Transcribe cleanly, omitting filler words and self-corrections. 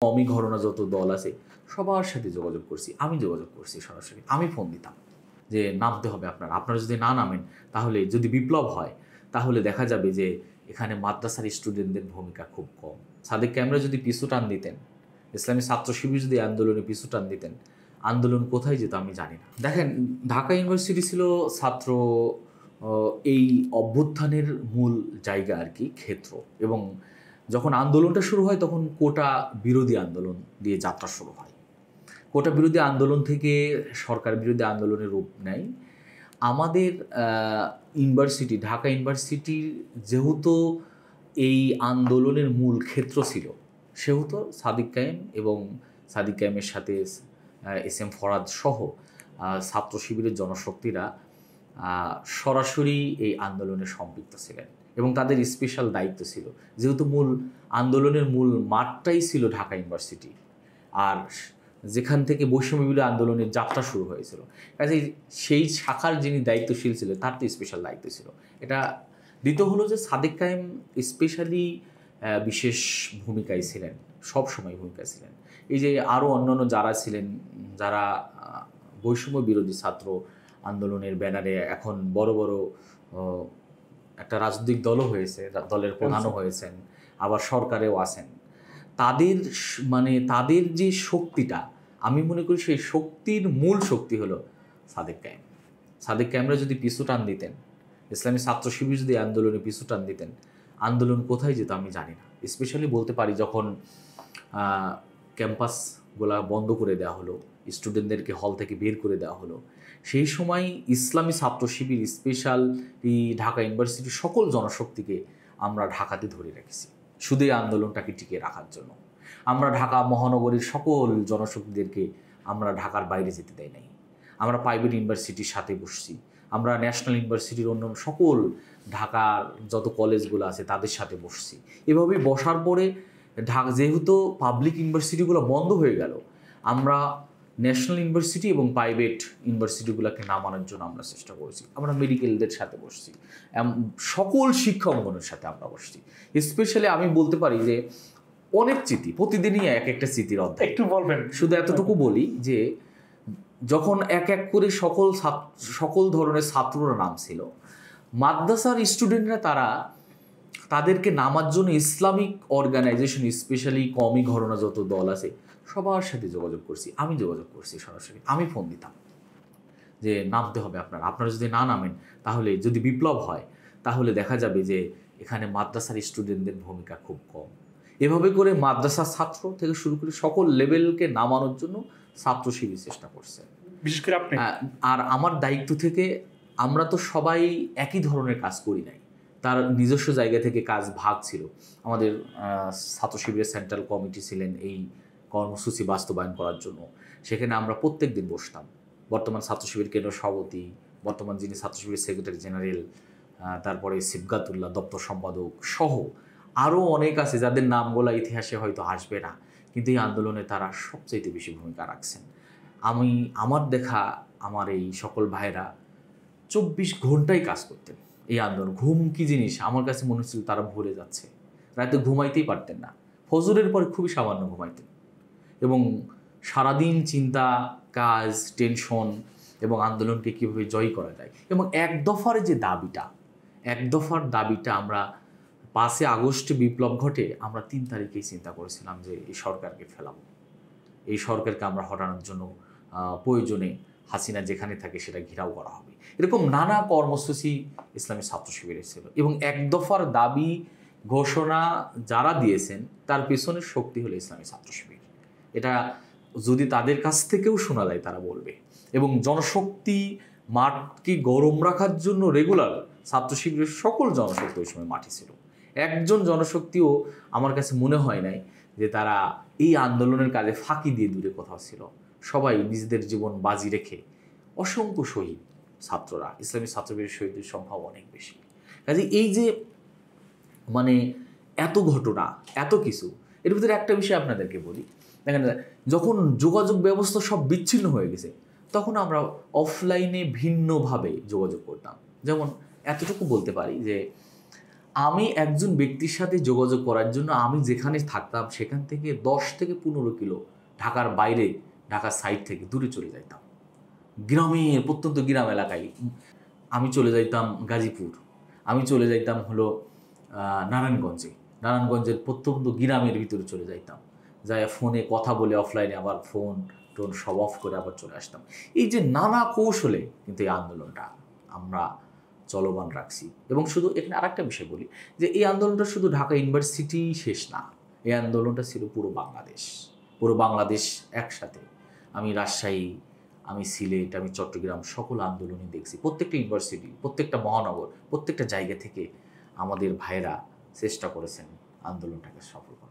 কমই ঘটনা যত দল আছে সবার সাথে যোগাযোগ করছি, আমি যোগাযোগ করছি সরাসরি, আমি ফোন দিতাম যে নামতে হবে আপনারা যদি না নামেন তাহলে যদি বিপ্লব হয় তাহলে দেখা যাবে যে এখানে মাদ্রাসার স্টুডেন্টদের ভূমিকা খুব কম। সাদেক ক্যামেরা যদি পিছু টান দিতেন, ইসলামী ছাত্র শিবির যদি আন্দোলনে পিছু টান দিতেন, আন্দোলন কোথায় যেত আমি জানি না। দেখেন, ঢাকা ইউনিভার্সিটি ছিল ছাত্র এই অভ্যুত্থানের মূল জায়গা আর কি, ক্ষেত্র। এবং যখন আন্দোলনটা শুরু হয় তখন কোটা বিরোধী আন্দোলন দিয়ে যাত্রা শুরু হয়। কোটা বিরোধী আন্দোলন থেকে সরকার বিরোধী আন্দোলনের রূপ নেয়। আমাদের ইউনিভার্সিটি, ঢাকা ইউনিভার্সিটির যেহেতু এই আন্দোলনের মূল ক্ষেত্র ছিল, সেহেতু সাদিক কায়েম এবং সাদিক কায়েমের সাথে এস এম ফরাদ সহ ছাত্র শিবিরের জনশক্তিরা সরাসরি এই আন্দোলনে সম্পৃক্ত ছিলেন এবং তাদের স্পেশাল দায়িত্ব ছিল, যেহেতু মূল আন্দোলনের মূল মাঠটাই ছিল ঢাকা ইউনিভার্সিটি, আর যেখান থেকে বৈষম্যবিরোধী আন্দোলনের যাত্রা শুরু হয়েছিল, কাজে সেই শাখার যিনি দায়িত্বশীল ছিলেন তার তো স্পেশাল দায়িত্ব ছিল এটা। দ্বিতীয় হলো যে সাদেক কায়েম স্পেশালি বিশেষ ভূমিকায় ছিলেন, সব সময় ভূমিকায় ছিলেন। এই যে আরও অন্যান্য যারা ছিলেন, যারা বৈষম্য বিরোধী ছাত্র আন্দোলনের ব্যানারে এখন বড় বড় একটা রাজনৈতিক দলও হয়েছে, দলের প্রধানও হয়েছেন, আবার সরকারেও আছেন, তাদের যে শক্তিটা, আমি মনে করি সেই শক্তির মূল শক্তি হলো সাদেক কায়েম। সাদেক কায়েমরা যদি পিছু টান দিতেন, ইসলামী ছাত্র শিবির যদি আন্দোলনে পিছু টান দিতেন, আন্দোলন কোথায় যেত আমি জানি না। স্পেশালি বলতে পারি যখন ক্যাম্পাসগুলা বন্ধ করে দেওয়া হলো, স্টুডেন্টদেরকে হল থেকে বের করে দেওয়া হলো, সেই সময় ইসলামী ছাত্র শিবির স্পেশালি ঢাকা ইউনিভার্সিটির সকল জনশক্তিকে আমরা ঢাকাতে ধরে রেখেছি শুধু এই আন্দোলনটাকে টিকিয়ে রাখার জন্য। আমরা ঢাকা মহানগরীর সকল জনশক্তিদেরকে আমরা ঢাকার বাইরে যেতে দেয় নাই। আমরা প্রাইভেট ইউনিভার্সিটির সাথে বসছি, আমরা ন্যাশনাল ইউনিভার্সিটির অন্য সকল ঢাকার যত কলেজগুলো আছে তাদের সাথে বসছি। এভাবেই বসার পরে যেহেতু পাবলিক ইউনিভার্সিটিগুলো বন্ধ হয়ে গেল, আমরা ন্যাশনাল ইউনিভার্সিটি এবং প্রাইভেট ইউনিভার্সিটিগুলোকে নামানোর জন্য আমরা চেষ্টা করেছি। আমরা মেডিকেলদের সাথে বসছি, সকল শিক্ষাঙ্গনের সাথে আমরা বসছি। স্পেশালি আমি বলতে পারি যে অনেক চিঠি, প্রতিদিনই এক একটা চিঠির অধ্যায়। একটু বলবেন। শুধু এতটুকু বলি যে যখন এক এক করে সকল ধরনের ছাত্ররা নামছিল, মাদ্রাসার স্টুডেন্টরা তাদেরকে নামার জন্য ইসলামিক অর্গানাইজেশন, স্পেশালি কমই ঘটনা যত দল আছে সবার সাথে যোগাযোগ করছি, আমি যোগাযোগ করছি সরাসরি, আমি ফোন দিতাম যে নামতে হবে আপনারা যদি না নামেন তাহলে যদি বিপ্লব হয় তাহলে দেখা যাবে যে এখানে মাদ্রাসার স্টুডেন্টদের ভূমিকা খুব কম। এভাবে করে মাদ্রাসার ছাত্র থেকে শুরু করে সকল লেভেলকে নামানোর জন্য ছাত্র শিবির চেষ্টা করছে। বিশেষ করে আপনি আর আমার দায়িত্ব থেকে, আমরা তো সবাই একই ধরনের কাজ করি নাই, তার নিজস্ব জায়গা থেকে কাজ ভাগ ছিল। আমাদের ছাত্র শিবিরের সেন্ট্রাল কমিটি ছিলেন এই কর্মসূচি বাস্তবায়ন করার জন্য, সেখানে আমরা প্রত্যেক দিন বসতাম। বর্তমান ছাত্র শিবির কেন্দ্র সভাপতি, বর্তমান যিনি ছাত্র শিবিরের সেক্রেটারি জেনারেল, তারপরে সিবগাতুল্লাহ দপ্তর সম্পাদক সহ আরও অনেক আছে যাদের নামগুলো ইতিহাসে হয়তো আসবে না, কিন্তু এই আন্দোলনে তারা সবচাইতে বেশি ভূমিকা রাখছেন। আমার দেখা আমার এই সকল ভাইরা 24 ঘন্টায় কাজ করতেন এই আন্দোলন। ঘুম কি জিনিস আমার কাছে মনে হচ্ছিল তারা ভুলে যাচ্ছে, রাতে ঘুমাইতেই পারতেন না, ফজরের পরে খুবই সামান্য ঘুমাইতেন, এবং সারাদিন চিন্তা, কাজ, টেনশন এবং আন্দোলনকে কীভাবে জয় করা যায়। এবং এক দফার দাবিটা আমরা 5 আগস্টে বিপ্লব ঘটে, আমরা 3 তারিখেই চিন্তা করেছিলাম যে এই সরকারকে ফেলাবো, এই সরকারকে আমরা হটানোর জন্য প্রয়োজনে হাসিনা যেখানে থাকে সেটা ঘেরাও করা হবে। এরকম নানা কর্মসূচি ইসলামী ছাত্র শিবিরের ছিল, এবং এক দফার দাবি ঘোষণা যারা দিয়েছেন তার পেছনের শক্তি হলো ইসলামী ছাত্র শিবির। এটা যদি তাদের কাছ থেকেও শোনা যায় তারা বলবে। এবং জনশক্তি মাঠকে গরম রাখার জন্য রেগুলার ছাত্র শিবিরের সকল জনশক্তি ওই সময় মাঠে ছিল। একজন জনশক্তিও আমার কাছে মনে হয় নাই যে তারা এই আন্দোলনের কাজে ফাঁকি দিয়ে দূরে কোথাও ছিল। সবাই নিজেদের জীবন বাজি রেখে, অসংখ্য শহীদ ছাত্ররা, ইসলামী ছাত্রবীর শহীদের সংখ্যাও অনেক বেশি। কাজে এই যে এত ঘটনা, এত কিছু, এর ভিতরে একটা বিষয় আপনাদেরকে বলি। দেখেন, যখন যোগাযোগ ব্যবস্থা সব বিচ্ছিন্ন হয়ে গেছে তখন আমরা অফলাইনে ভিন্নভাবে যোগাযোগ করতাম। যেমন এতটুকু বলতে পারি যে আমি একজন ব্যক্তির সাথে যোগাযোগ করার জন্য আমি যেখানে থাকতাম সেখান থেকে 10 থেকে 15 কিলো ঢাকার বাইরে, ঢাকার সাইড থেকে দূরে চলে যাইতাম। গ্রামের প্রত্যন্ত গ্রাম এলাকায় আমি চলে যাইতাম গাজীপুর, আমি চলে যাইতাম হলো নারায়ণগঞ্জে, নারায়ণগঞ্জের প্রত্যন্ত গ্রামের ভিতরে চলে যাইতাম, যাই ফোনে কথা বলে অফলাইনে আবার ফোন টোন সব অফ করে আবার চলে আসতাম। এই যে নানা কৌশলে কিন্তু এই আন্দোলনটা আমরা চলমান রাখছি। এবং শুধু এখানে আরেকটা বিষয় বলি যে এই আন্দোলনটা শুধু ঢাকা ইউনিভার্সিটি শেষ না, এই আন্দোলনটা ছিল পুরো বাংলাদেশ, পুরো বাংলাদেশ একসাথে। আমি রাজশাহী, আমি সিলেট, আমি চট্টগ্রাম সকল আন্দোলনই দেখছি। প্রত্যেকটা ইউনিভার্সিটি, প্রত্যেকটা মহানগর, প্রত্যেকটা জায়গা থেকে আমাদের ভাইয়েরা চেষ্টা করেছেন আন্দোলনটাকে সফল করার।